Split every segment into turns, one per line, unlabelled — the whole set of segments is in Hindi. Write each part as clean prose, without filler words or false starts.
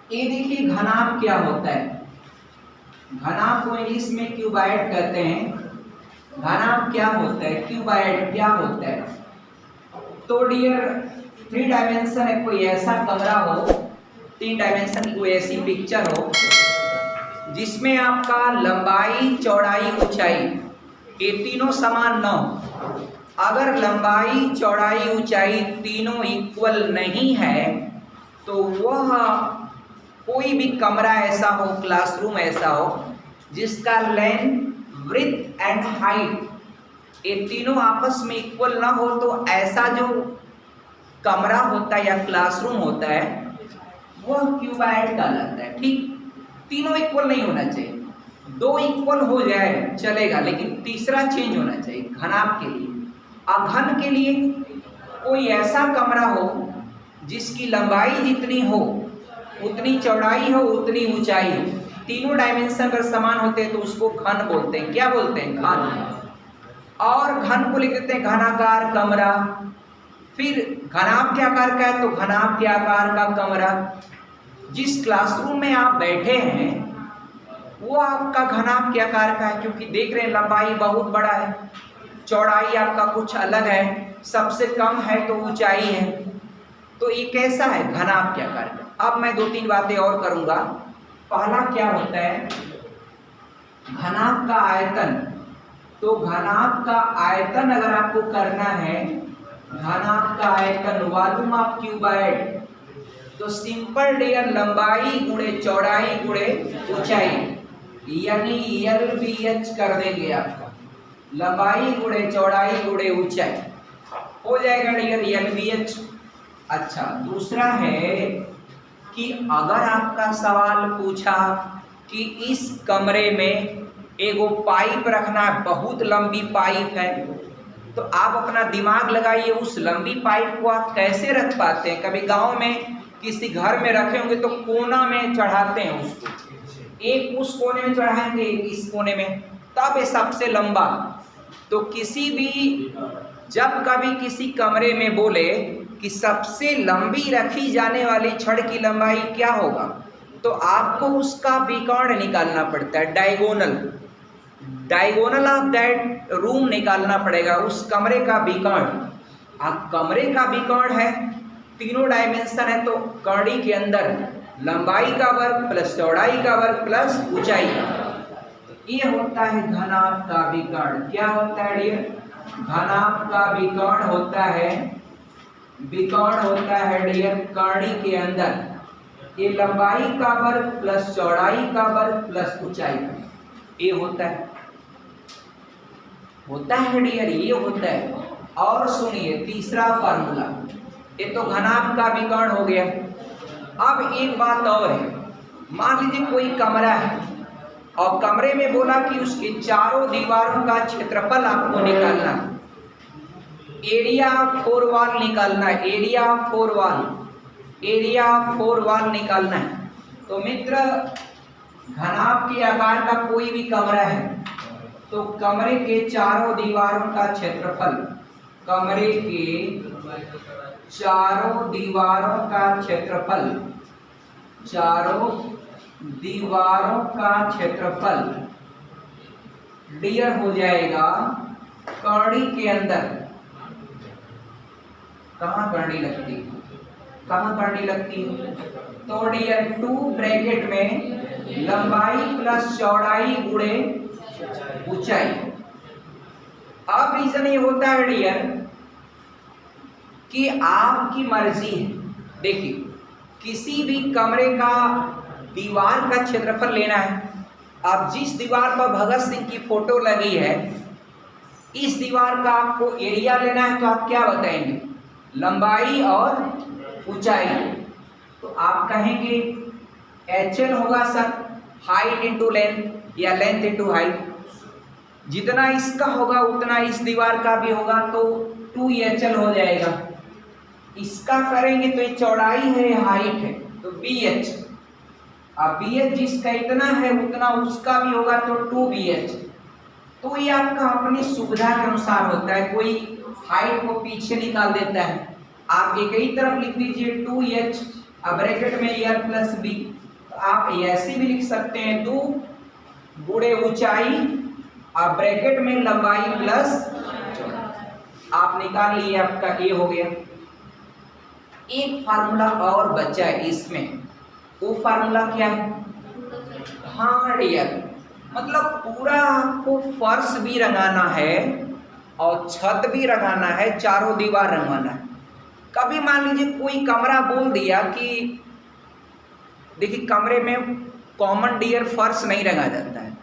ये देखिए घनाभ क्या होता है। घनाभ को इंग्लिश में क्यूबाइड कहते हैं। घनाभ क्या होता है, क्यूबाइड क्या होता है। तो डियर 3 डायमेंशन है, कोई ऐसा कमरा हो, 3 डायमेंशन की कोई ऐसी पिक्चर हो जिसमें आपका लंबाई चौड़ाई ऊंचाई ये तीनों समान न हो। अगर लंबाई चौड़ाई ऊंचाई तीनों इक्वल नहीं है तो वह कोई भी कमरा ऐसा हो, क्लासरूम ऐसा हो जिसका लेंथ, विड्थ एंड हाइट ये तीनों आपस में इक्वल ना हो, तो ऐसा जो कमरा होता है या क्लासरूम होता है वह क्यूबाइड कहलाता है। ठीक, तीनों इक्वल नहीं होना चाहिए, 2 इक्वल हो जाए चलेगा, लेकिन तीसरा चेंज होना चाहिए। घनाभ के लिए, अघन के लिए कोई ऐसा कमरा हो जिसकी लंबाई जितनी हो उतनी चौड़ाई हो उतनी ऊंचाई हो, तीनों डायमेंशन अगर समान होते हैं तो उसको घन बोलते हैं। क्या बोलते हैं? घन। और घन को लिख देते हैं घनाकार कमरा। फिर घनाभ के आकार का है तो घनाभ के आकार का कमरा। जिस क्लासरूम में आप बैठे हैं वो आपका घनाभ के आकार का है, क्योंकि देख रहे हैं लंबाई बहुत बड़ा है, चौड़ाई आपका कुछ अलग है, सबसे कम है तो ऊंचाई है, तो ये कैसा है? घनाभ के आकार का। अब मैं 2-3 बातें और करूंगा। पहला क्या होता है, घनाभ का आयतन। तो घनाभ का आयतन अगर आपको करना है, घनाभ का आयतन वॉल्यूम ऑफ क्यूबाइड, तो सिंपल डियर लंबाई गुणे चौड़ाई गुणे ऊंचाई, यानी LBH कर देंगे आपका, लंबाई गुणे चौड़ाई गुणे ऊंचाई हो जाएगा डियर LBH। अच्छा, दूसरा है कि अगर आपका सवाल पूछा कि इस कमरे में एगो पाइप रखना है, बहुत लंबी पाइप है, तो आप अपना दिमाग लगाइए उस लंबी पाइप को आप कैसे रख पाते हैं। कभी गांव में किसी घर में रखे होंगे तो कोना में चढ़ाते हैं उसको, एक उस कोने में चढ़ाएंगे एक इस कोने में, तब ये सबसे लंबा। तो किसी भी जब कभी किसी कमरे में बोले कि सबसे लंबी रखी जाने वाली छड़ की लंबाई क्या होगा, तो आपको उसका विकर्ण निकालना पड़ता है, डायगोनल ऑफ दैट रूम निकालना पड़ेगा, उस कमरे का विकर्ण। अब कमरे का विकर्ण है, तीनों डायमेंशन है, तो कड़ी के अंदर लंबाई का वर्ग प्लस चौड़ाई का वर्ग प्लस ऊंचाई का, तो ये होता है घनाभ का विकर्ण। क्या होता है डियर? घनाभ का विकर्ण होता है, विकर्ण होता है डियर कड़ी के अंदर ये लंबाई का वर्ग प्लस चौड़ाई का वर्ग प्लस ऊंचाई का, ये होता है डियर, ये होता है। और सुनिए तीसरा फार्मूला, ये तो घनाभ का विकर्ण हो गया। अब एक बात और है, मान लीजिए कोई कमरा है और कमरे में बोला कि उसके चारों दीवारों का क्षेत्रफल आपको निकालना, एरिया फोर वॉल निकालना है, एरिया फोर वॉल निकालना है। तो मित्र घनाभ के आकार का कोई भी कमरा है तो कमरे के चारों दीवारों का क्षेत्रफल, कमरे के चारों दीवारों का क्षेत्रफल, चारों दीवारों का क्षेत्रफल डियर हो जाएगा कड़ी के अंदर। कहाँ कड़ी लगती है? कहाँ कड़ी लगती है? तो डियर 2 ब्रैकेट में लंबाई प्लस चौड़ाई गुणे ऊंचाई। अब रीजन ये होता है डियर कि आपकी मर्जी है। देखिए किसी भी कमरे का दीवार का क्षेत्रफल लेना है, आप जिस दीवार पर भगत सिंह की फोटो लगी है इस दीवार का आपको एरिया लेना है, तो आप क्या बताएंगे? लंबाई और ऊंचाई। तो आप कहेंगे HL होगा सर, हाइट इंटू लेंथ या लेंथ इंटू हाइट, जितना इसका होगा उतना इस दीवार का भी होगा, तो 2HL हो जाएगा। इसका करेंगे तो ये चौड़ाई है हाइट है तो BH, अब BH जिसका इतना है उतना उसका भी होगा तो 2BH। तो ये आपका अपनी सुविधा के अनुसार होता है, कोई हाइट को पीछे निकाल देता है, आप एक ही तरफ लिख दीजिए 2H अब ब्रैकेट में l प्लस बी, आप ऐसे भी लिख सकते हैं 2 गुणे ऊंचाई अब ब्रैकेट में लंबाई प्लस आप निकाल लिए, आपका ए हो गया। एक फार्मूला और बचा है इसमें, वो फार्मूला क्या है? हाँ डियर, मतलब पूरा आपको फर्श भी रंगाना है और छत भी रंगाना है, चारों दीवार रंगवाना है। कभी मान लीजिए कोई कमरा बोल दिया कि देखिए कमरे में कॉमन डियर फर्श नहीं रंगा जाता है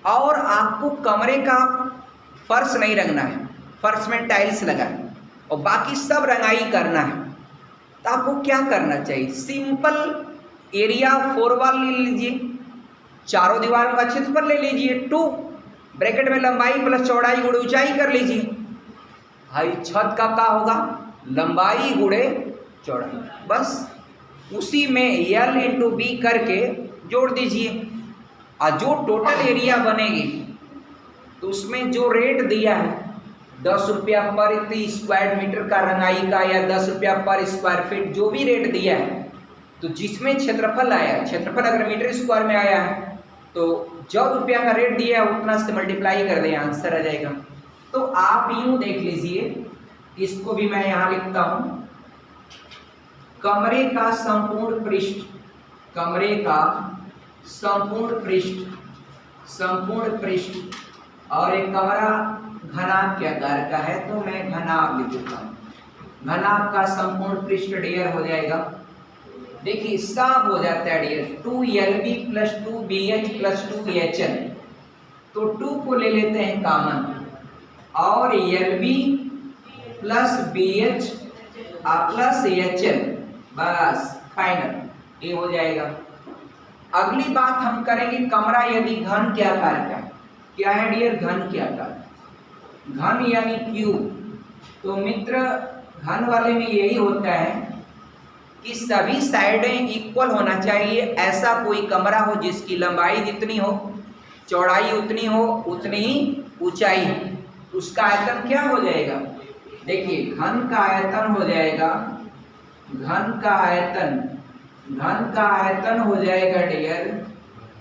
और आपको कमरे का फर्श नहीं रंगना है, फर्श में टाइल्स लगा है और बाकी सब रंगाई करना है, तो आपको क्या करना चाहिए? सिंपल एरिया 4 वॉल ले लीजिए, चारों दीवारों का क्षेत्रफल ले लीजिए 2 ब्रैकेट में लंबाई प्लस चौड़ाई गुणे ऊंचाई कर लीजिए। भाई छत का क्या होगा? लंबाई गुणे चौड़ाई, बस उसी में l इंटू बी करके जोड़ दीजिए और जो टोटल एरिया बनेगी तो उसमें जो रेट दिया है 10 रुपया पर स्क्वायर मीटर का रंगाई का या 10 रुपया पर स्क्वायर फीट, जो भी रेट दिया है, तो जिसमें क्षेत्रफल आया, क्षेत्रफल अगर मीटर स्क्वायर में आया है तो जो रुपया का रेट दिया है उतना से मल्टीप्लाई कर दें, आंसर आ जाएगा। तो आप यूं देख लीजिए, इसको भी मैं यहाँ लिखता हूँ, कमरे का संपूर्ण पृष्ठ, कमरे का संपूर्ण पृष्ठ और एक कमरा घनाभ के आकार का है, तो मैं घनाभ लिख देता हूँ। घनाभ का संपूर्ण पृष्ठ डियर हो जाएगा, देखिए सब हो जाता है dear 2LB plus 2BH plus 2HL, तो 2 को ले लेते हैं कॉमन और LB plus BH plus HL, बस फाइनल ये हो जाएगा। अगली बात हम करेंगे, कमरा यदि घन के आकार का, क्या है डियर? घन के आकार, घन यानी क्यूब। तो मित्र घन वाले में यही होता है कि सभी साइडें इक्वल होना चाहिए, ऐसा कोई कमरा हो जिसकी लंबाई जितनी हो, चौड़ाई उतनी हो, उतनी ही ऊंचाई हो, उसका आयतन क्या हो जाएगा? देखिए घन का आयतन हो जाएगा, घन का आयतन हो जाएगा डियर,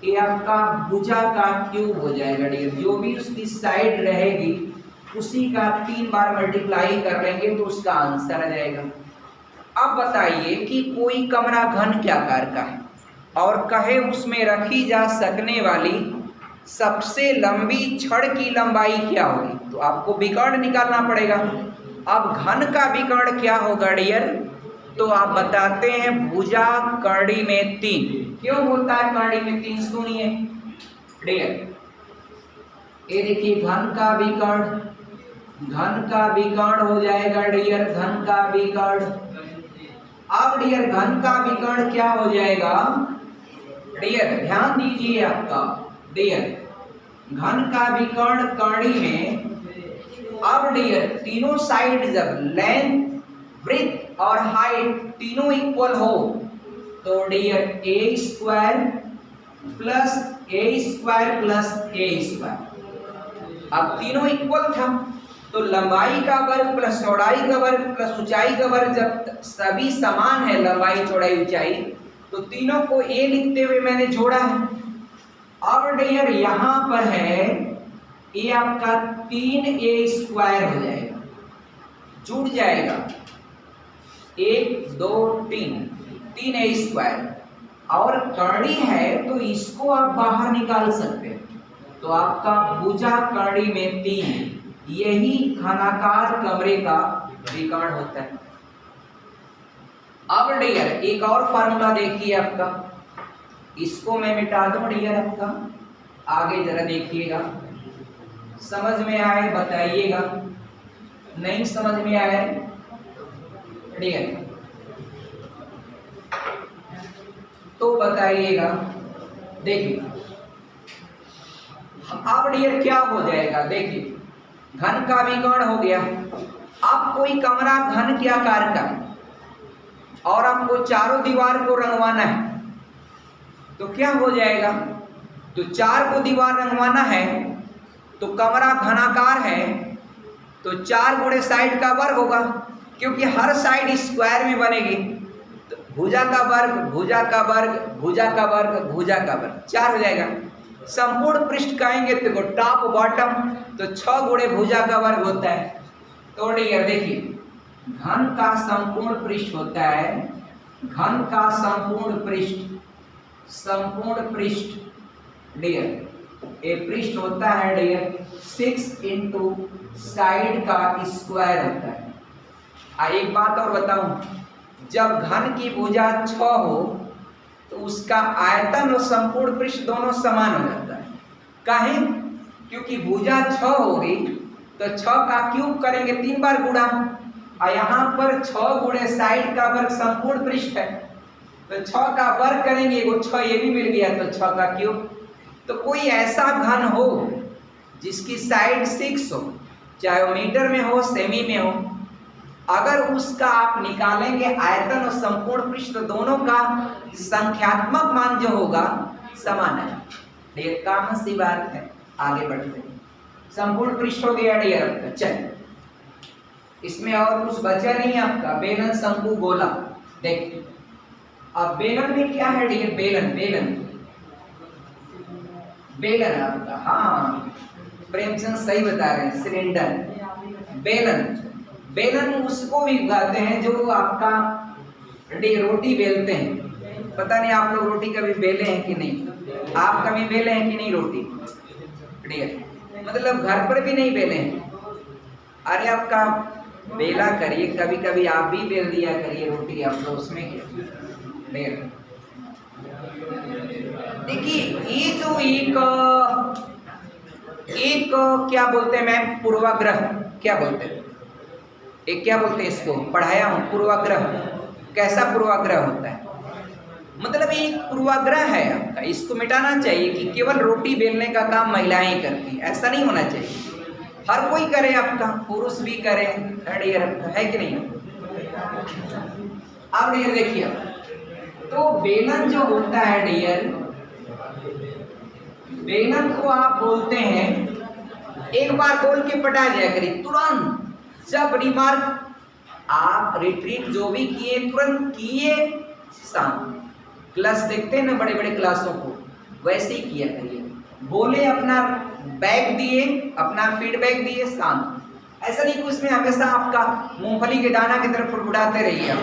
ये आपका भुजा का क्यूब हो जाएगा डियर, जो भी उसकी साइड रहेगी उसी का 3 बार मल्टीप्लाई कर लेंगे तो उसका आंसर आ जाएगा। अब बताइए कि कोई कमरा घन के आकार का है और कहे उसमें रखी जा सकने वाली सबसे लंबी छड़ की लंबाई क्या होगी, तो आपको विकर्ण निकालना पड़ेगा। अब घन का विकर्ण क्या होगा डियर? तो आप बताते हैं भुजा कड़ी में 3। क्यों होता है कड़ी में 3? सुनिए डियर, ये देखिए घन का विकर्ण हो जाएगा डियर, घन का विकर्ण। अब डियर घन का विकर्ण क्या हो जाएगा डियर? ध्यान दीजिए आपका डियर, घन का विकर्ण कड़ी में, अब डियर तीनों साइड जब लेंथ, ब्रेथ और हाइट तीनों इक्वल हो तो dear a square plus a square, अब तीनों इक्वल था तो लंबाई का वर्ग प्लस चौड़ाई का वर्ग प्लस ऊंचाई का वर्ग, जब सभी समान है लंबाई चौड़ाई ऊंचाई, तो तीनों को a लिखते हुए मैंने जोड़ा है। अब डियर यहाँ पर है ये आपका 3a स्क्वायर हो जाएगा, जुड़ जाएगा 1 2 3 a स्क्वायर, और कड़ी है तो इसको आप बाहर निकाल सकते हैं, तो आपका भुजा कड़ी में 3, यही घनाकार कमरे का विकर्ण होता है। अब डियर एक और फार्मूला देखिए आपका, इसको मैं मिटा दूं डियर आपका, आगे जरा देखिएगा, समझ में आए बताइएगा, नहीं समझ में आए डियर तो बताइएगा। देखिए अब डियर क्या हो जाएगा, देखिए घन का विकर्ण हो गया। अब कोई कमरा घन के आकार का और आपको चारों दीवार को रंगवाना है तो क्या हो जाएगा, तो 4 को दीवार रंगवाना है तो कमरा घनाकार है तो 4 गुणे साइड का वर्ग होगा, क्योंकि हर साइड स्क्वायर में बनेगी तो भुजा का वर्ग, भुजा का वर्ग, भुजा का वर्ग, भुजा का वर्ग, 4 हो जाएगा। संपूर्ण पृष्ठ कहेंगे तो टॉप बॉटम, तो 6 गुणे भुजा का वर्ग होता है। तो डियर देखिए, घन का संपूर्ण पृष्ठ होता है, घन का संपूर्ण पृष्ठ, संपूर्ण पृष्ठ डियर, ये पृष्ठ होता है डियर 6 इंटू साइड का स्क्वायर होता है। एक बात और बताऊं, जब घन की भुजा 6 हो तो उसका आयतन और संपूर्ण पृष्ठ दोनों समान हो जाता है। काहे? क्योंकि भुजा 6 होगी तो 6 का क्यूब करेंगे 3 बार गुणा, और यहाँ पर 6 गुणे साइड का वर्ग संपूर्ण पृष्ठ है, तो 6 का वर्ग करेंगे, वो 6 ये भी मिल गया तो 6 का क्यूब। तो कोई ऐसा घन हो जिसकी साइड 6 हो, चाहे वो मीटर में हो सेमी में हो, अगर उसका आप निकालेंगे आयतन और संपूर्ण पृष्ठ, तो दोनों का संख्यात्मक मान जो होगा समान है। ये कॉमन सी बात है। आगे बढ़ते हैं, संपूर्ण पृष्ठ हो गया डियर आपका। चलिए, इसमें और कुछ बचा नहीं आपका, बेलन शंकु गोला। देखिए अब बेलन में क्या है डियर, बेलन, बेलन, बेलन आपका, हाँ प्रेमचंद सही बता रहे हैं, सिलेंडर, बेलन। बेलन उसको भी कहते हैं जो आपका रोटी बेलते हैं। पता नहीं आप लोग रोटी कभी बेले हैं कि नहीं, आप कभी बेले हैं कि नहीं रोटी, मतलब घर पर भी नहीं बेले हैं। अरे आपका बेला करिए, कभी कभी आप भी बेल दिया करिए रोटी, आप लोग उसमें देखिए ये जो एक क्या बोलते हैं मैम, पूर्वाग्रह, क्या बोलते हैं, एक क्या बोलते हैं इसको, पढ़ाया हूँ, पूर्वाग्रह। कैसा पूर्वाग्रह होता है, मतलब एक पूर्वाग्रह है आपका, इसको मिटाना चाहिए कि केवल रोटी बेलने का काम महिलाएं ही करती, ऐसा नहीं होना चाहिए। हर कोई करे आपका, पुरुष भी करे, है कि नहीं। अब डियर देखिए, तो बेलन जो होता है डियर, बेलन को आप बोलते हैं, एक बार बोल के पटा जाया करिए तुरंत, जब रिमार्क आप रिट्रीट जो भी किए तुरंत किए, शाम क्लास देखते हैं ना बड़े बड़े क्लासों को, वैसे ही किया करिए। बोले अपना बैक दिए, अपना फीडबैक दिए, शांत। ऐसा नहीं कि उसमें हमेशा आपका मूंगफली के दाना की तरफ फुड़फुड़ाते रहिए आप।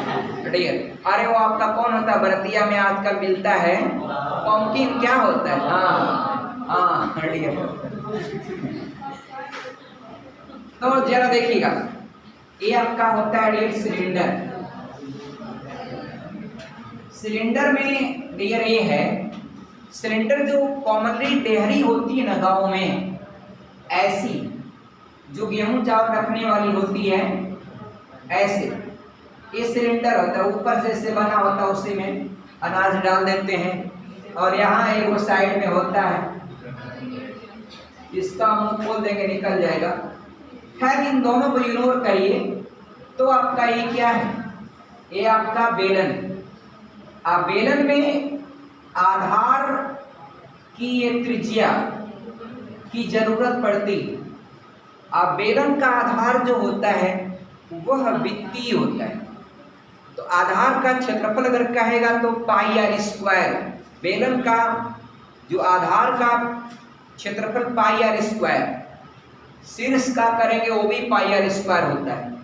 अरे वो आपका कौन होता है, बरतिया में आजकल मिलता है पम्पकिन, क्या होता है, हाँ हाँ। तो जरा देखिएगा, ये आपका होता है डियर सिलेंडर। सिलेंडर में डियर ये है, सिलेंडर जो कॉमनली डेहरी होती है ना गाँव में, ऐसी जो गेहूं चावल रखने वाली होती है, ऐसे ये सिलेंडर होता है, ऊपर जैसे बना होता है, उसी में अनाज डाल देते हैं, और यहाँ एक वो साइड में होता है, इसका मुंह खोल देंगे निकल जाएगा। खैर इन दोनों को इग्नोर करिए। तो आपका ये क्या है, ये आपका बेलन। बेलन में आधार की ये त्रिज्या की जरूरत पड़ती। बेलन का आधार जो होता है वह वित्तीय होता है। तो आधार का क्षेत्रफल अगर कहेगा तो पाई आर स्क्वायर, बेलन का जो आधार का क्षेत्रफल पाई आर स्क्वायर, शीर्ष का करेंगे वो भी पाई आर स्क्वायर होता है।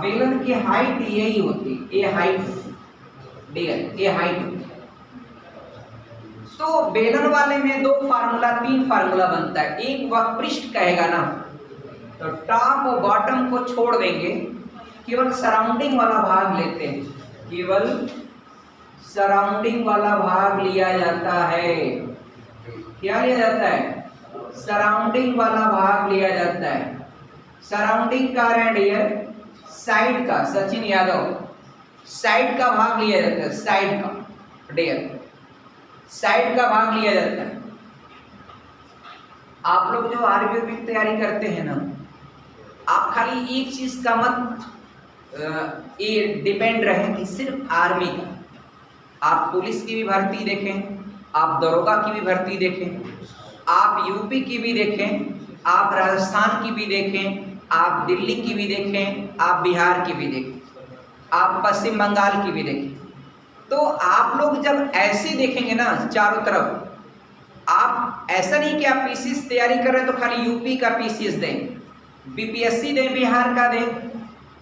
बेलन की हाइट यही होती है, ये हाइट, ये हाइट। तो बेलन वाले में 2 फार्मूला 3 फार्मूला बनता है। एक वह पृष्ठ कहेगा ना, तो टॉप और बॉटम को छोड़ देंगे, केवल सराउंडिंग वाला भाग लेते हैं, केवल सराउंडिंग वाला भाग लिया जाता है। क्या लिया जाता है, सराउंडिंग वाला भाग लिया जाता है। सराउंडिंग का डियर साइड का, सचिन यादव, साइड का भाग लिया जाता है, साइड का डियर, साइड का भाग लिया जाता है। आप लोग जो आर्मी की तैयारी करते हैं ना, आप खाली एक चीज का मत ये डिपेंड रहे कि सिर्फ आर्मी का। आप पुलिस की भी भर्ती देखें, आप दरोगा की भी भर्ती देखें, आप यूपी की भी देखें, आप राजस्थान की भी देखें, आप दिल्ली की भी देखें, आप बिहार की भी देखें, आप पश्चिम बंगाल की भी देखें। तो आप लोग जब ऐसे देखेंगे ना चारों तरफ, आप ऐसा नहीं कि आप पीसीएस तैयारी कर रहे हैं तो खाली यूपी का पीसीएस दें, बीपीएससी दें, बिहार का दें,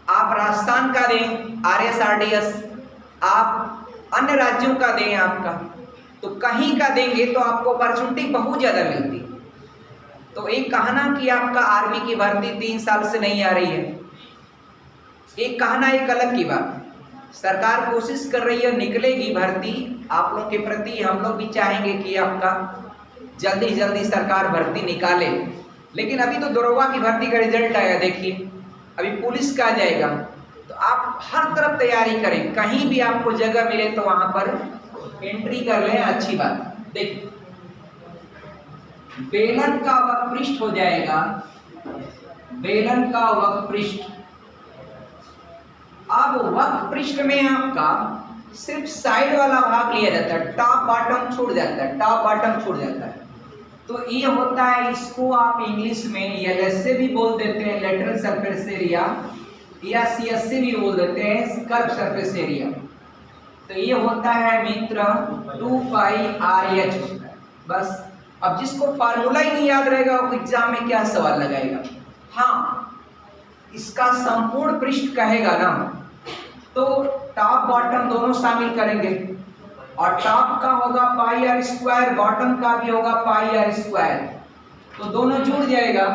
आप राजस्थान का दें, आरएसआरडीएस, आप अन्य राज्यों का दें आपका, तो कहीं का देंगे तो आपको अपॉर्चुनिटी बहुत ज़्यादा मिलती। तो एक कहना कि आपका आर्मी की भर्ती 3 साल से नहीं आ रही है, एक कहना एक अलग की बात। सरकार कोशिश कर रही है, निकलेगी भर्ती आप लोग के प्रति, हम लोग भी चाहेंगे कि आपका जल्दी जल्दी सरकार भर्ती निकाले। लेकिन अभी तो दरोगा की भर्ती का रिजल्ट आया, देखिए अभी पुलिस का आ जाएगा, तो आप हर तरफ तैयारी करें, कहीं भी आपको जगह मिले तो वहां पर एंट्री कर लें, अच्छी बात। देखिए बेलन का वक्र हो जाएगा, बेलन का वक्र। अब वक्र पृष्ठ में आपका सिर्फ साइड वाला भाग लिया जाता है, टॉप बॉटम छूट जाता है, टॉप बॉटम छूट जाता है। तो ये होता है, इसको आप इंग्लिश में एलएसए भी बोल देते हैं, लेटरल सरफेस एरिया, या सीएसए भी बोल देते हैं, कर्व सरफेस एरिया। तो ये होता है मित्र 2 पाई RH। बस अब जिसको फार्मूला ही नहीं याद रहेगा वो एग्जाम में क्या सवाल लगाएगा। हाँ, इसका संपूर्ण पृष्ठ कहेगा ना तो टॉप बॉटम दोनों शामिल करेंगे, और टॉप का होगा πr², बॉटम का भी होगा πr², तो दोनों जुड़ जाएगा।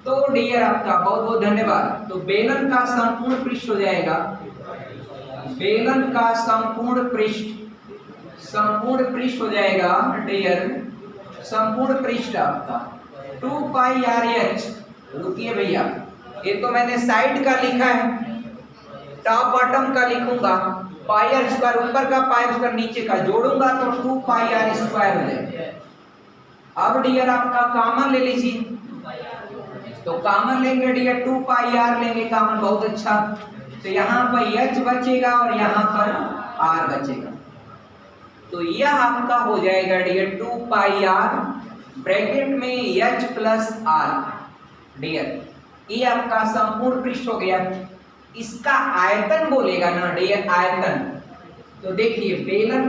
तो डियर आपका बहुत बहुत धन्यवाद। तो बेलन का संपूर्ण पृष्ठ हो जाएगा, बेलन का संपूर्ण पृष्ठ हो जाएगा डियर, संपूर्ण पृष्ठ आपका 2 पाई RH। रुकिए भैया, ये तो मैंने साइड का लिखा है, टॉप बॉटम का लिखूंगा, πr² ऊपर का, πr² नीचे का, जोड़ूंगा तो 2 पाई R² हो जाएगा। अब डियर आपका कॉमन ले लीजिए, तो कॉमन लेंगे डियर 2 पाई R लेंगे कॉमन, बहुत अच्छा। तो यहाँ पर H बचेगा और यहाँ पर R बचेगा, तो यह आपका हो जाएगा डियर 2 पाई R ब्रैकेट में H प्लस R। डियर ये आपका संपूर्ण पृष्ठ हो गया। इसका आयतन बोलेगा ना डियर, आयतन, तो देखिए बेलन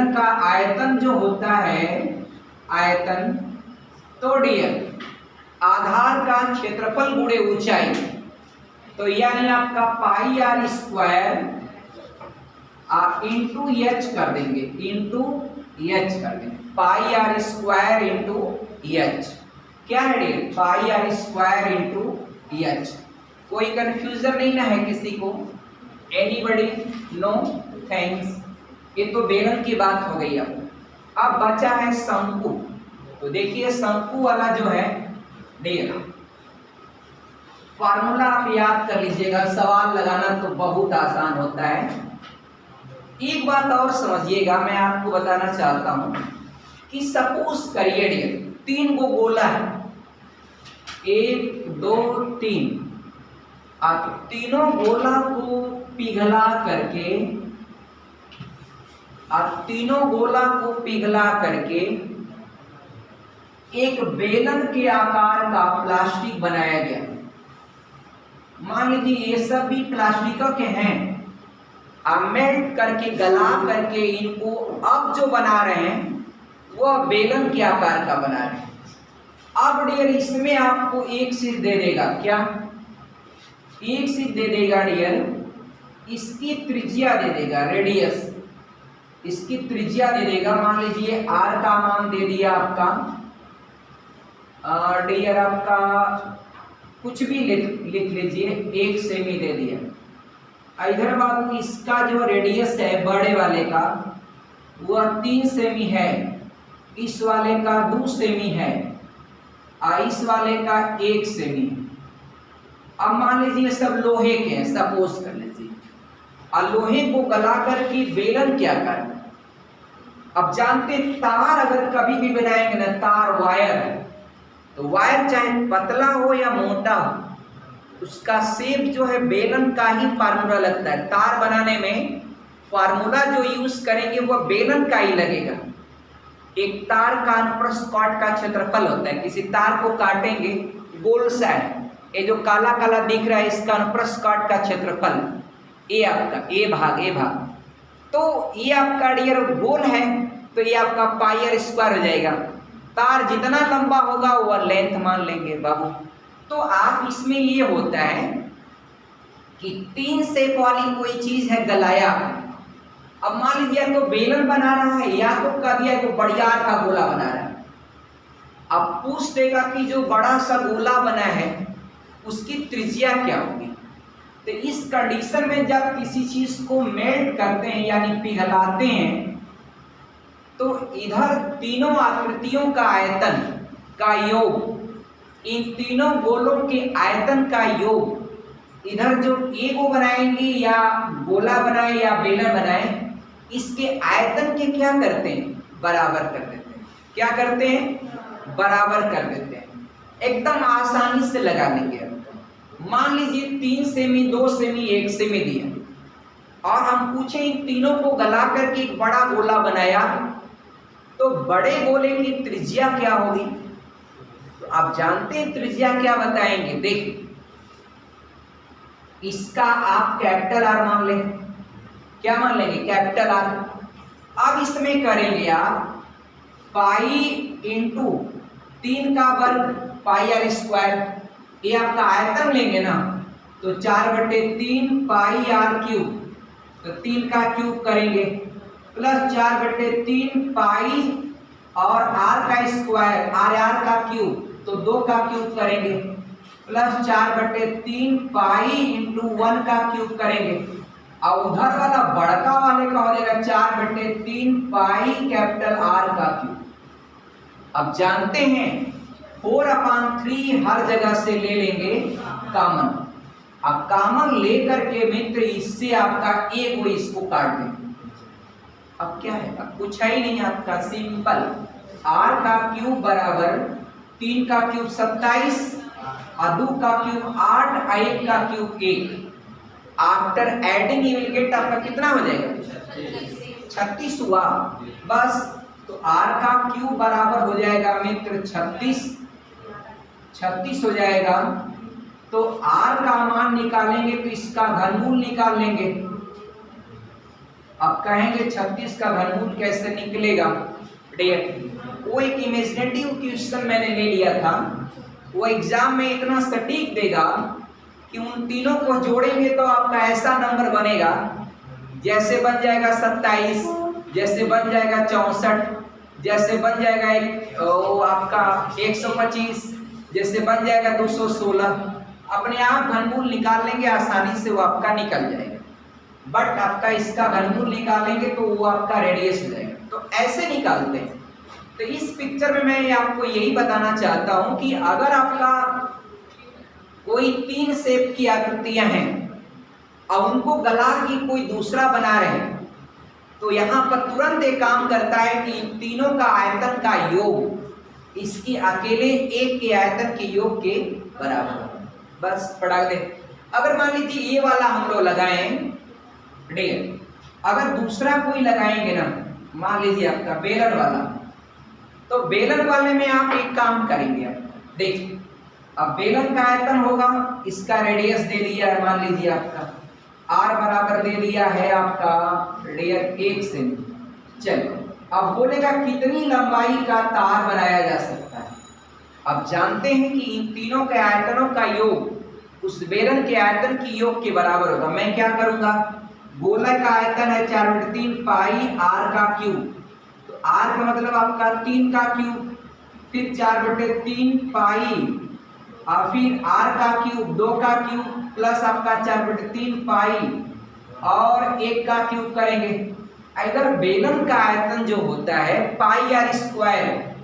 का आयतन जो होता है आयतन, तो डियर आधार का क्षेत्रफल गुणे ऊंचाई, तो यानी आपका πr² इंटू H कर देंगे, πr² इंटू H। क्या है डियर, πr² इंटू H। कोई कंफ्यूजन नहीं ना है किसी को? एनीबडी? No, thanks. ये तो बेलन की बात हो गई। अब बचा है शंकु। तो देखिए शंकु वाला जो है डियर, फार्मूला आप याद कर लीजिएगा, सवाल लगाना तो बहुत आसान होता है। एक बात और समझिएगा, मैं आपको बताना चाहता हूं कि सपोज करिए डियर 3 गो गोला है, 1 2 3, आप तीनों गोला को पिघला करके एक बेलन के आकार का प्लास्टिक बनाया गया। मान लीजिए ये सब भी प्लास्टिक के हैं, आप मेल्ट करके गला करके इनको अब जो बना रहे हैं वो बेलन के आकार का बना रहे हैं। अब डियर इसमें आपको एक चीज दे देगा, क्या? एक चीज दे देगा डियर, इसकी त्रिज्या दे देगा, रेडियस, इसकी त्रिज्या दे देगा। मान लीजिए R का मान दे दिया आपका डियर, आपका कुछ भी लिख लीजिए, 1 सेमी दे दिया। इधर बाबू इसका जो रेडियस है बड़े वाले का वह 3 सेमी है, इस वाले का 2 सेमी है, इस वाले का 1 सेमी। अब मान लीजिए सब लोहे के हैं, सपोज कर लीजिए, और लोहे को गला करके बेलन क्या कर। अब जानते तार अगर कभी भी बनाएंगे ना, तार वायर है, तो वायर चाहे पतला हो या मोटा हो, उसका शेप जो है बेलन का ही फार्मूला लगता है। तार बनाने में फार्मूला जो यूज करेंगे वो बेलन का ही लगेगा। एक तार का अनुप्रस्थ काट का क्षेत्रफल होता है, किसी तार को काटेंगे गोल सा है, ये जो काला काला दिख रहा है इसका अनुप्रस्थ काट का क्षेत्रफल, ए आपका ए भाग, तो ये आपका डियर गोल है, तो ये आपका पाई आर स्क्वायर हो जाएगा। तार जितना लंबा होगा वो लेंथ मान लेंगे बाबू। तो आप इसमें ये होता है कि 3 शेप वाली कोई चीज है गलाया, अब मान लीजिए तो बेलन बना रहा है या तो कह दिया तो बड़ियार का गोला बना रहा है। अब पूछ देगा कि जो बड़ा सा गोला बना है उसकी त्रिज्या क्या होगी। तो इस कंडीशन में जब किसी चीज को मेल्ट करते हैं यानी पिघलाते हैं, तो इधर तीनों आकृतियों का आयतन का योग, इन तीनों गोलों के आयतन का योग, इधर जो ए को बनाएंगे या गोला बनाए या बेलन बनाए, इसके आयतन के क्या करते हैं, बराबर कर देते हैं। क्या करते हैं, बराबर कर देते हैं। एकदम आसानी से लगा लेंगे। मान लीजिए 3 सेमी, 2 सेमी, 1 सेमी दिया और हम पूछे इन तीनों को गला करके एक बड़ा गोला बनाया, तो बड़े गोले की त्रिज्या क्या होगी। तो आप जानते हैं त्रिज्या क्या बताएंगे, देखिए इसका आप कैपिटल आर मान लें। क्या मान लेंगे, कैपिटल आर। अब इसमें करेंगे आप पाई इंटू 3 का वर्ग पाई आर स्क्वायर, ये आपका आयतन लेंगे ना, तो 4/3 पाई आर क्यूब, तो 3 का क्यूब करेंगे प्लस 4/3 पाई और आर का स्क्वायर, आर का क्यूब, तो 2 का क्यूब करेंगे प्लस 4/3 पाई इंटू 1 का क्यूब करेंगे, और उधर वाला बड़का वाले का हो जाएगा 4/3 पाई कैपिटल आर का क्यूब। अब जानते हैं 4/3 हर जगह से ले लेंगे कॉमन। अब कॉमन लेकर के मित्र इससे आपका ए को इसको काट देंगे। अब क्या है, अब कुछ है ही नहीं आपका, सिंपल आर का क्यूब बराबर 3 का क्यूब 27, 2 का क्यूब 8, 1 का cube 1। After adding you will get आपका कितना हो जाएगा, 36 हुआ बस। तो आर का क्यूब बराबर हो जाएगा मित्र 36 हो जाएगा। तो आर का मान निकालेंगे तो इसका घनमूल निकाल लेंगे। अब कहेंगे 36 का घनमूल कैसे निकलेगा, वो एक इमेजिनेटिव क्वेश्चन मैंने ले लिया था, वो एग्जाम में इतना सटीक देगा कि उन तीनों को जोड़ेंगे तो आपका ऐसा नंबर बनेगा, जैसे बन जाएगा 27, जैसे बन जाएगा 64, जैसे बन जाएगा आपका 125, जैसे बन जाएगा 216। अपने आप घनमूल निकाल लेंगे आसानी से, वो आपका निकल जाएगा। बट आपका इसका घनमूल निकालेंगे तो वो आपका रेडियस हो जाएगा। तो ऐसे निकालते हैं। तो इस पिक्चर में मैं आपको यही बताना चाहता हूं कि अगर आपका कोई 3 शेप की आकृतियां हैं और उनको गला के कोई दूसरा बना रहे हैं, तो यहाँ पर तुरंत एक काम करता है कि इन तीनों का आयतन का योग इसकी अकेले एक के आयतन के योग के बराबर, बस पढ़ा दे। अगर मान लीजिए ये वाला हम लोग लगाएं डियर, अगर दूसरा कोई लगाएंगे ना, मान लीजिए आपका बेलन वाला, तो बेलन वाले में आप एक काम करेंगे। देखिए अब बेलन का आयतन होगा, इसका रेडियस दे दिया है, मान लीजिए आपका आर बराबर दे दिया है आपका डियर 1 सेमी। चलो अब बोलेगा कितनी लंबाई का तार बनाया जा सकता है। अब जानते हैं कि इन तीनों के आयतनों का योग उस बेलन के आयतन की योग के बराबर होगा। मैं क्या करूंगा, गोला का आयतन है 4/3 पाई आर का क्यूब, तो आर का मतलब आपका 3 का क्यूब, फिर 4/3 पाई और फिर आर का क्यूब 2 का क्यूब प्लस आपका 4/3 पाई और 1 का क्यूब करेंगे। अगर बेलन का आयतन जो होता है पाई आर स्क्वायर,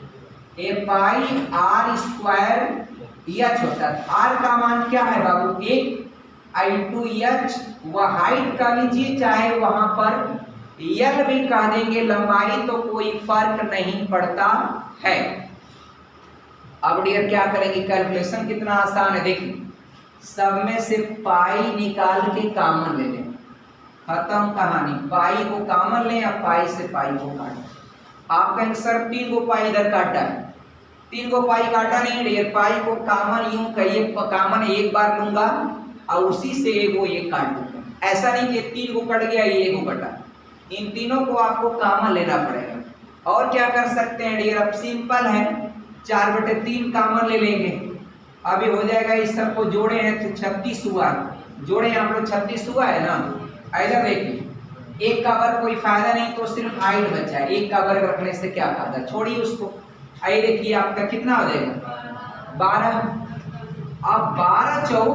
ए पाई आर स्क्वायर एच होता है। आर का मान क्या है बाबू 1, I2h, वह हाइट का लीजिए चाहे वहां पर यल भी कह देंगे लंबाई, तो कोई फर्क नहीं पड़ता है। अब डियर क्या करेंगे, कैलकुलेशन कितना आसान है। देखिए सब में से पाई निकाल के कॉमन ले लें, खत्म कहानी। पाई को कॉमन लें या पाई से पाई को काटें। आप कहेंगे सर 3 को पाई इधर काटा है, 3 को पाई काटा नहीं डियर, पाई को कॉमन यूं कहिए, कॉमन एक बार लूंगा और उसी से वो एक काट दूंगा। ऐसा नहीं कि 3 को कट गया ये को कटा, इन तीनों को आपको कॉमन लेना पड़ेगा। और क्या कर सकते हैं डियर, अब सिंपल है, 4/3 कॉमन ले लेंगे, अभी हो जाएगा। इस सबको जोड़े हैं तो 36 हुआ, जोड़े यहाँ पर 36 हुआ है ना। इधर देखिए, एक का वर्ग कोई फायदा नहीं, तो सिर्फ 8 बचा है, एक का वर्ग रखने से क्या फायदा, छोड़िए उसको। आइए देखिए आपका कितना हो जाएगा 12, अब 12 चौक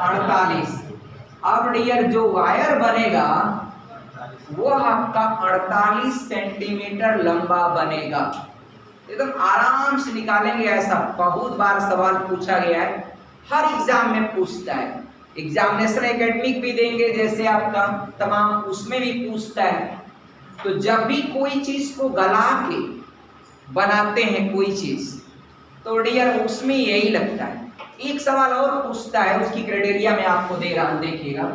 48। अब डियर जो वायर बनेगा वो आपका 48 सेंटीमीटर लंबा बनेगा। एकदम आराम से निकालेंगे, ऐसा बहुत बार सवाल पूछा गया है, हर एग्जाम में पूछता है, एग्जामिनेशन एकेडमिक भी देंगे जैसे आपका तमाम, उसमें भी पूछता है। तो जब भी कोई चीज को गला के बनाते हैं कोई चीज, तो डियर उसमें यही लगता है। एक सवाल और पूछता है, उसकी क्राइटेरिया में आपको दे रहा हूं, देखिएगा।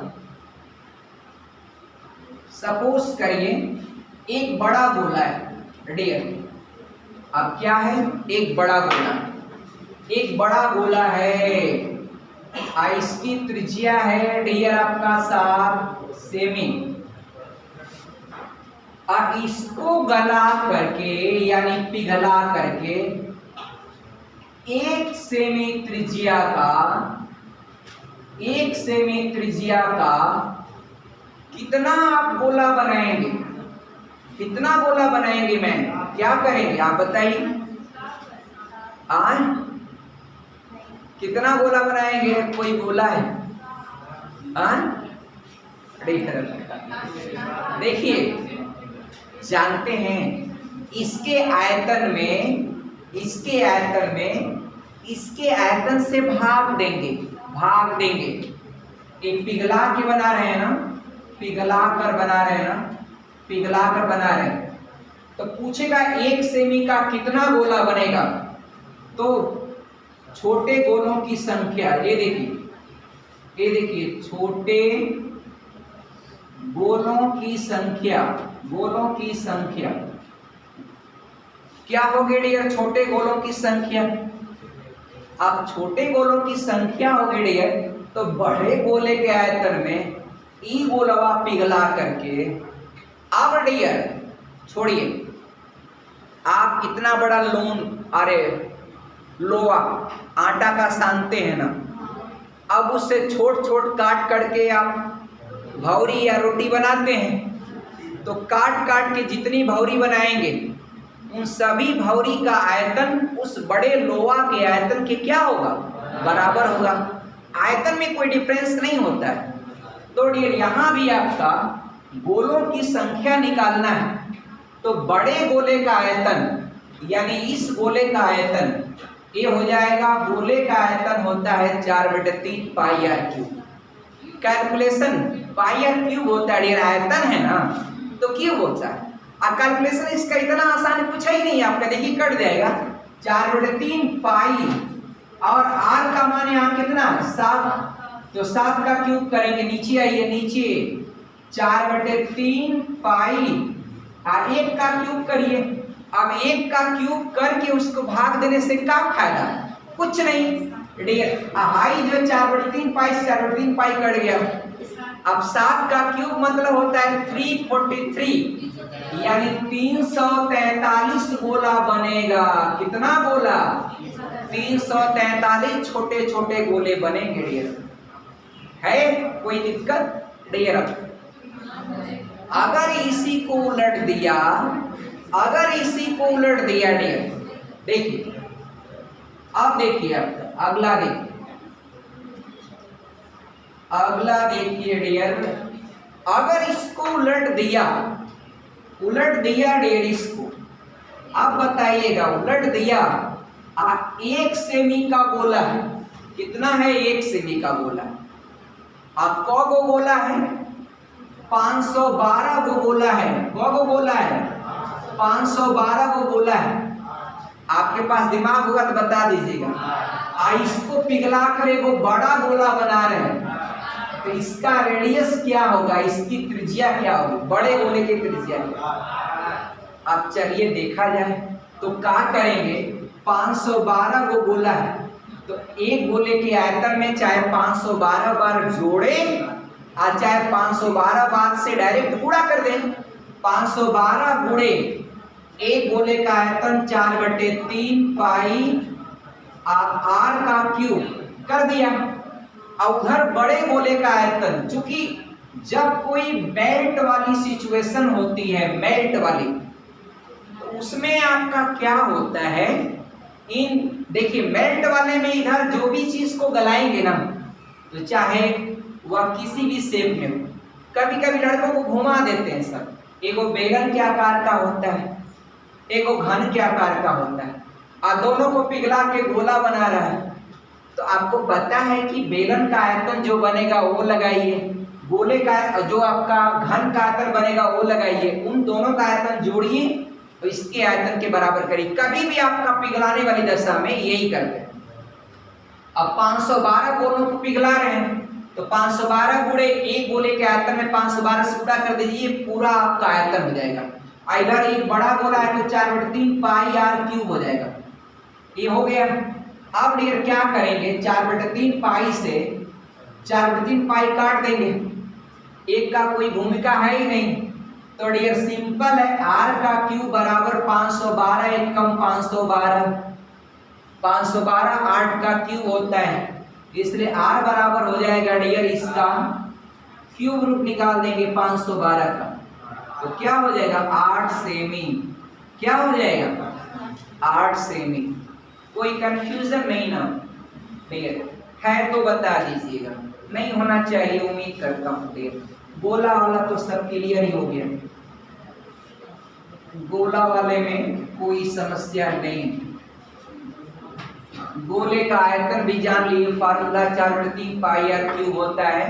सपोज करिए एक बड़ा गोला है डियर, अब क्या है, एक बड़ा गोला, एक बड़ा गोला है, इसकी त्रिज्या है डियर आपका 7 सेमी, और इसको गला करके यानी पिघला करके 1 सेमी त्रिज्या का, 1 सेमी त्रिज्या का कितना आप गोला बनाएंगे, कितना गोला बनाएंगे, मैं क्या करेंगे आप बताइए, कितना गोला बनाएंगे, कोई गोला है, देखिए जानते हैं इसके आयतन में, इसके आयतन में, इसके आयतन से भाग देंगे, भाग देंगे। एक पिघला के बना रहे हैं ना, पिघला कर बना रहे हैं ना, पिघला कर बना रहे हैं, तो पूछेगा 1 सेमी का कितना गोला बनेगा, तो छोटे गोलों की संख्या, ये देखिए, ये देखिए, छोटे गोलों की संख्या, गोलों की संख्या क्या होगी डियर, छोटे गोलों की संख्या। अब छोटे गोलों की संख्या होगी डियर, तो बड़े गोले के आयतन में ई गोलवा पिघला करके, अब डियर छोड़िए, आप इतना बड़ा लोन, अरे लोहा आटा का सानते हैं ना, अब उससे छोट छोट काट करके आप भौरी या रोटी बनाते हैं, तो काट काट के जितनी भौरी बनाएंगे उन सभी भौरी का आयतन उस बड़े लोहा के आयतन के क्या होगा, बराबर होगा। आयतन में कोई डिफरेंस नहीं होता है। तो डियर यहाँ भी आपका गोलों की संख्या निकालना है, तो बड़े गोले का आयतन यानी इस गोले का आयतन ये हो जाएगा, गोले का आयतन होता है 4/3 pi r cube. Calculation pi r cube होता है डियर, आयतन है ना तो क्यूब होता है। अब कैलकुलेशन इसका इतना आसान पूछा ही नहीं आपका, देखिए कट जाएगा 4/3 पाई, और आर का मान यहाँ कितना 7, तो 7 का क्यूब करेंगे, नीचे आइए, नीचे 4/3 पाई, 1 का क्यूब करिए। अब 1 का क्यूब करके उसको भाग देने से क्या फायदा, कुछ नहीं डियर, हाई जो 4/3 पाई से 4/3 पाई कट गया। अब 7 का क्यूब मतलब होता है 343, यानी 343 गोला बनेगा। कितना गोला, 343 छोटे छोटे गोले बनेंगे डियर। है कोई दिक्कत डियर? अगर इसी को उलट दिया, अगर इसी को उलट दिया डियर, देखिए अब देखिए आपका अगला देखिए, अगला देखिए डियर, अगर इसको उलट दिया, उलट दिया डियर इसको, अब बताइएगा उलट दिया, 1 सेमी का गोला है, कितना है 1 सेमी का गोला, अब कौ गो गोला है 512 गो गोला है, कौ गो गोला है 512 गो गोला है। आपके पास दिमाग होगा तो बता दीजिएगा। इसको पिघला कर एक बड़ा गोला बना रहे हैं, तो इसका रेडियस क्या होगा, इसकी त्रिज्या क्या होगी, बड़े गोले की त्रिज्या क्या। अब चलिए देखा जाए तो क्या करेंगे, 512 गो गोला है, तो एक गोले के आयतन में चाहे 512 बार जोड़े आज चाहे 512 बाद से डायरेक्ट गुणा कर दें। 512 गुणे एक गोले का आयतन 4/3 पाई आर का क्यूब कर दिया। और उधर बड़े गोले का आयतन, चूंकि जब कोई मेल्ट वाली सिचुएशन होती है, मेल्ट वाली, तो उसमें आपका क्या होता है, इन देखिए मेल्ट वाले में इधर जो भी चीज को गलाएंगे ना, तो चाहे वह किसी भी शेप में हो, कभी कभी लड़कों को घुमा देते हैं सब, एगो बेलन के आकार का होता है, एगो घन के आकार का होता है, और दोनों को पिघला के गोला बना रहा है। तो आपको पता है कि बेलन का आयतन जो बनेगा वो लगाइए, गोले का जो आपका घन का आयतन बनेगा वो लगाइए, उन दोनों का आयतन जोड़िए तो इसके आयतन के बराबर करिए। कभी भी आपका पिघलाने वाली दशा में यही करते हैं। अब 512 गोलों को पिघला रहे हैं, तो 512 गुणे एक गोले के आयतन में 512 से गुणा कर दीजिए, पूरा आपका आयतन हो जाएगा। इधर एक बड़ा गोला है तो 4/3 पाई आर क्यूब हो जाएगा। ये हो गया। अब डियर क्या करेंगे, 4/3 पाई से 4/3 पाई काट देंगे, एक का कोई भूमिका है ही नहीं, तो डियर सिंपल है, आर का क्यूब बराबर 512 एक कम 512, 512 8 का क्यूब होता है, इसलिए आर बराबर हो जाएगा डियर इसका क्यूब रूट निकाल देंगे 512 का, तो क्या हो जाएगा 8 सेमी। क्या हो जाएगा 8 सेमी। कोई कंफ्यूजन नहीं ना डियर, है तो बता दीजिएगा, नहीं होना चाहिए, उम्मीद करता हूँ डियर। गोला वाला तो सब क्लियर ही हो गया, गोला वाले में कोई समस्या नहीं। गोले का आयतन भी जान लिए, फार्मूला 4/3 पाई आर क्यूब होता है।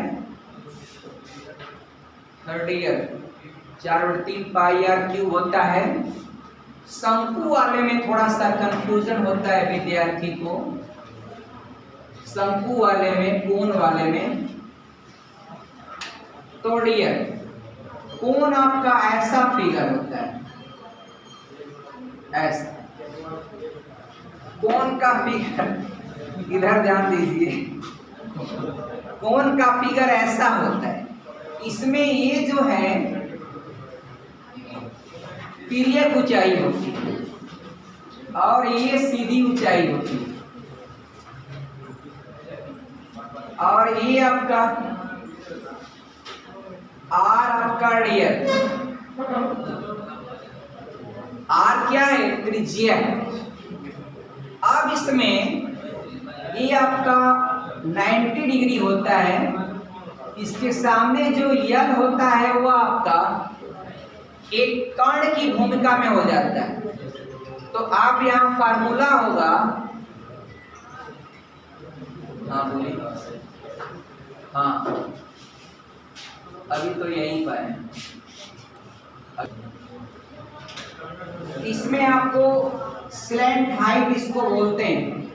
डियर 4/3 पाई आर क्यूब होता है। शंकु वाले में थोड़ा सा कंफ्यूजन होता है विद्यार्थी को, शंकु वाले में, कोण वाले में। तो डियर कोण आपका ऐसा फिगर होता है, ऐसा कोण का फिगर, इधर ध्यान दीजिए, कोण का फिगर ऐसा होता है। इसमें ये जो है तिर्यक ऊंचाई होती है और ये सीधी ऊंचाई होती है, और ये आपका आर आपका डियर, आर क्या है, त्रिज्या है। अब इसमें ये आपका 90 डिग्री होता है, इसके सामने जो यल होता है वो आपका एक कर्ण की भूमिका में हो जाता है। तो आप यहाँ फार्मूला होगा, हाँ बोलिए, हाँ अभी तो यही पाए। इसमें आपको स्लैंट हाइट इसको बोलते हैं,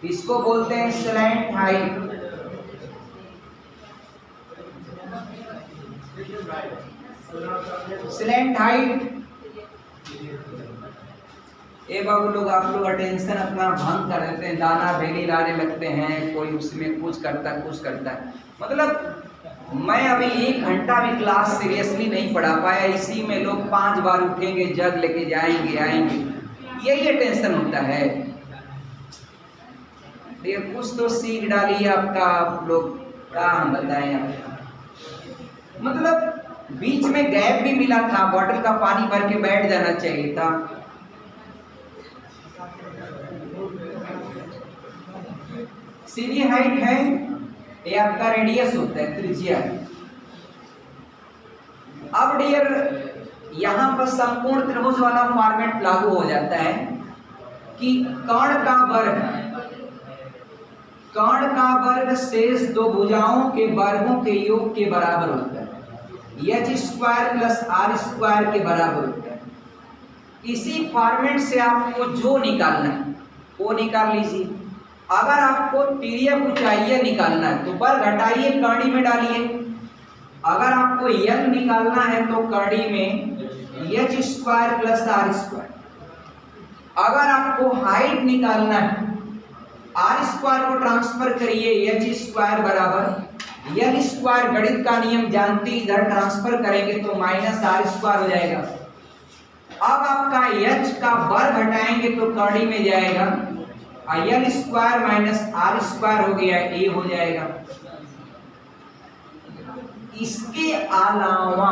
इसको बोलते हैं स्लैंट हाइट। स्लैंट हाइट, ए बाबू लोग, आप लोग अटेंशन अपना भंग कर देते हैं, दाना भेली लाने लगते हैं, कोई उसमें कुछ करता है। मतलब मैं अभी 1 घंटा भी क्लास सीरियसली नहीं पढ़ा पाया, इसी में लोग 5 बार उठेंगे, जग लेके जाएंगे आएंगे, यही टेंशन होता है। ये कुछ तो सीख डालिए आपका, आप लोग क्या हम बताएं आपका। मतलब बीच में गैप भी मिला था, बॉटल का पानी भर के बैठ जाना चाहिए था। सीधी हाइट है, ये आपका रेडियस होता है, त्रिज्या। अब डियर यहाँ पर संपूर्ण त्रिभुज वाला फॉर्मेट लागू हो जाता है कि कर्ण का वर्ग शेष दो भुजाओं के वर्गों के योग के बराबर होता है, h² + r² के बराबर होता है। इसी फॉर्मेट से आपको जो निकालना है वो निकाल लीजिए। अगर आपको तिर्यक ऊंचाई निकालना है तो पर घटाइए, कर्णी में डालिए। अगर आपको यल निकालना है तो कर्णी में h² + r²। अगर आपको हाइट निकालना है, r² को ट्रांसफर करिए, h² बराबर यल स्क्वायर गणित का नियम जानते इधर ट्रांसफर करेंगे तो माइनस आर स्क्वायर हो जाएगा। अब आपका एच का वर्ग घटाएंगे तो कड़ी में जाएगा, L square minus R square हो गया, ए हो जाएगा। इसके अलावा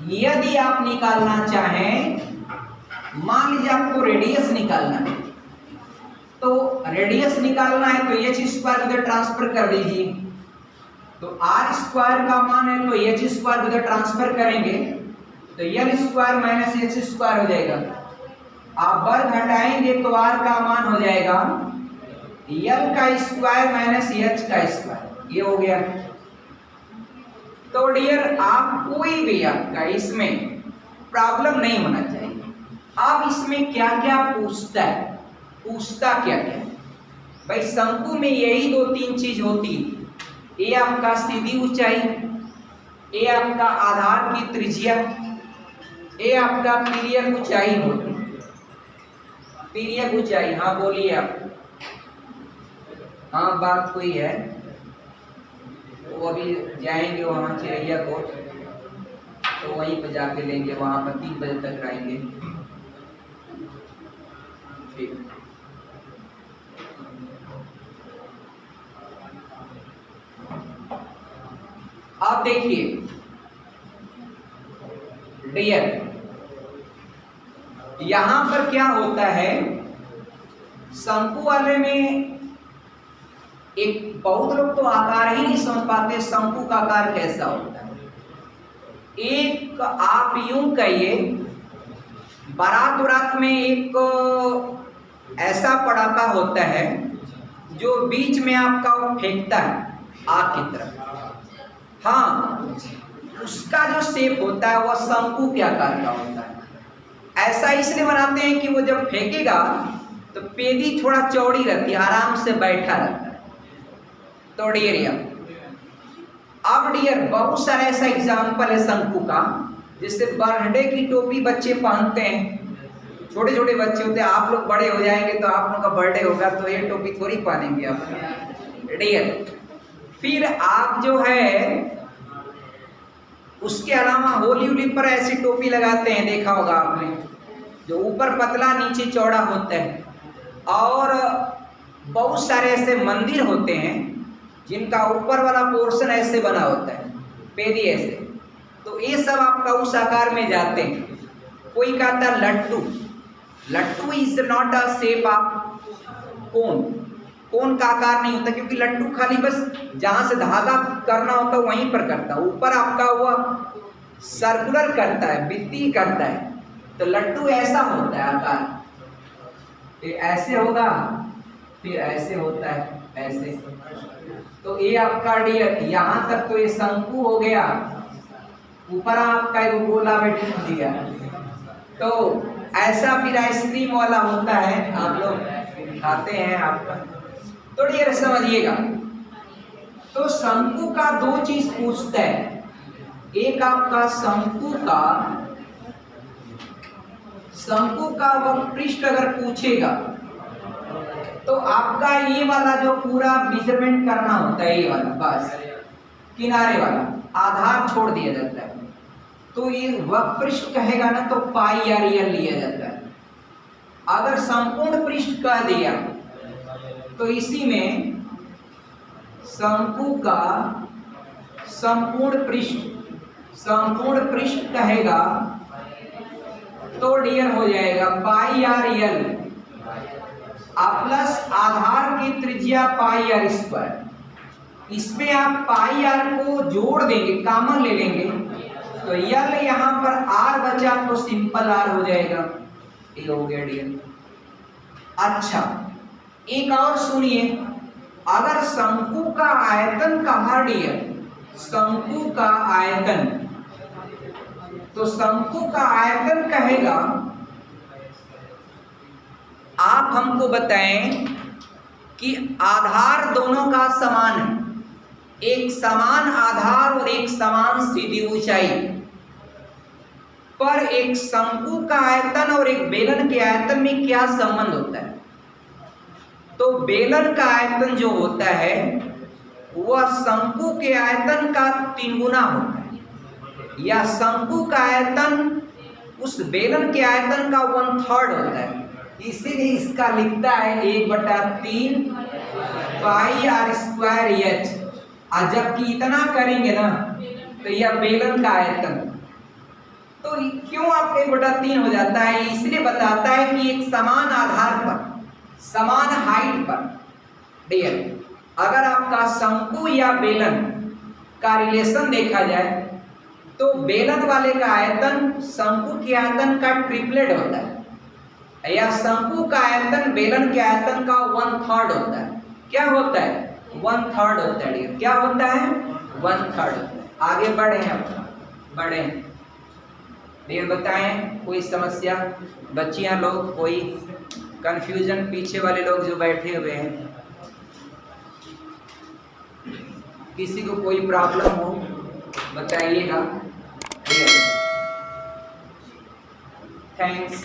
यदि आप निकालना चाहें, मान लीजिए आपको रेडियस निकालना है, तो रेडियस निकालना है तो एच स्क्वायर उधर ट्रांसफर कर दीजिए, तो आर स्क्वायर का मान है तो एच स्क्वायर उधर ट्रांसफर करेंगे तो यल स्क्वायर माइनस एच स्क्वायर हो जाएगा। आप वर्ग घटाएंगे तो आर का मान हो जाएगा यल का स्क्वायर माइनस एच का स्क्वायर, ये हो गया। तो डियर आप कोई भी आपका इसमें प्रॉब्लम नहीं होना चाहिए। अब इसमें क्या क्या पूछता है, पूछता क्या क्या भाई, शंकु में यही दो तीन चीज होती, ये आपका सीधी ऊंचाई, ये आपका आधार की त्रिज्या, ये आपका पीरियड ऊंचाई होती, पीरियड ऊंचाई। हाँ बोलिए आप। हाँ बात कोई है, वो अभी जाएंगे वहाँ चिड़ैया कोट, तो वहीं पर जाके लेंगे, वहाँ पर 3 बजे तक रहेंगे। ठीक, आप देखिए डियर, यहां पर क्या होता है, शंकु वाले में एक बहुत लोग तो आकार ही नहीं समझ पाते शंकु का आकार कैसा होता है। एक आप यूं कहिए, बारात उरात में एक ऐसा पटाखा होता है जो बीच में आपका वो फेंकता है आग की तरफ, हाँ उसका जो शेप होता है वह शंकु के आकार का होता है। ऐसा इसलिए बनाते हैं कि वो जब फेंकेगा तो पेदी थोड़ा चौड़ी रहती है, आराम से बैठा रहता है। तो डियर अब डियर बहुत सारा ऐसा एग्जाम्पल है शंकु का, जिससे बर्थडे की टोपी बच्चे पहनते हैं, छोटे छोटे बच्चे होते हैं, आप लोग बड़े हो जाएंगे तो आप लोग का बर्थडे होगा तो ये टोपी थोड़ी पहनेंगे आप डियर। फिर आप जो है उसके अलावा होली उली पर ऐसी टोपी लगाते हैं, देखा होगा आपने, जो ऊपर पतला नीचे चौड़ा होता है। और बहुत सारे ऐसे मंदिर होते हैं जिनका ऊपर वाला पोर्शन ऐसे बना होता है, पेदी ऐसे, तो ये सब आपका उस आकार में जाते हैं। कोई कहता है लट्टू, लट्टू is not a shape of cone, cone का आकार नहीं होता, क्योंकि लट्टू खाली बस जहां से धागा करना होता है वहीं पर करता है, ऊपर आपका वह सर्कुलर करता है, वृत्तीय करता है। तो लट्टू ऐसा होता है आकार, फिर ऐसे होगा, फिर ऐसे होता है, ऐसे। तो ये आपका डियर यहाँ तक तो ये शंकु हो गया, ऊपर आपका एक गोला बैठ दिया। तो ऐसा फिर आइसक्रीम वाला होता है, आप लोग खाते हैं आपका, तो डियर समझिएगा। तो शंकु का दो चीज पूछता है, एक आपका शंकु का वह पृष्ठ अगर पूछेगा तो आपका ये वाला जो पूरा मेजरमेंट करना होता है, ये वाला बस किनारे वाला आधार छोड़ दिया जाता है। तो ये वक्र पृष्ठ कहेगा ना तो पाई या रियल लिया जाता है। अगर संपूर्ण पृष्ठ कह दिया तो इसी में शंकु का संपूर्ण पृष्ठ कहेगा तो डियर हो जाएगा पाई आर एल प्लस आधार की त्रिज्या पाई आर स्क्वायर। इसमें आप पाई आर को जोड़ देंगे, कॉमन ले लेंगे, तो यल यहाँ पर आर बचा तो सिंपल आर हो जाएगा, ये हो गया डियर। अच्छा एक और सुनिए, अगर शंकु का आयतन कहा डियर, शंकु का आयतन, तो शंकु का आयतन कहेगा, आप हमको बताएं कि आधार दोनों का समान है, एक समान आधार और एक समान सीधी ऊंचाई, पर एक शंकु का आयतन और एक बेलन के आयतन में क्या संबंध होता है? तो बेलन का आयतन जो होता है वह शंकु के आयतन का 3 गुना होता है, या शंकु का आयतन उस बेलन के आयतन का 1/3 होता है। इसीलिए इसका लिखता है 1/3 पाई आर स्क्वायर एच। और जबकि इतना करेंगे ना तो यह बेलन का आयतन, तो क्यों आप 1/3 हो जाता है? इसलिए बताता है कि एक समान आधार पर, समान हाइट पर डियर, अगर आपका शंकु या बेलन का रिलेशन देखा जाए तो बेलन वाले का आयतन शंकु के आयतन का ट्रिपलेट होता है, या शंकु का आयतन बेलन के आयतन का 1/3 होता है। क्या होता है? 1/3 होता है डियर। क्या होता है? 1/3। आगे बढ़े हैं, बढ़े डियर, बताएं कोई समस्या? बच्चियां लोग कोई कंफ्यूजन? पीछे वाले लोग जो बैठे हुए हैं, किसी को कोई प्रॉब्लम हो बताइएगा। थैंक्स।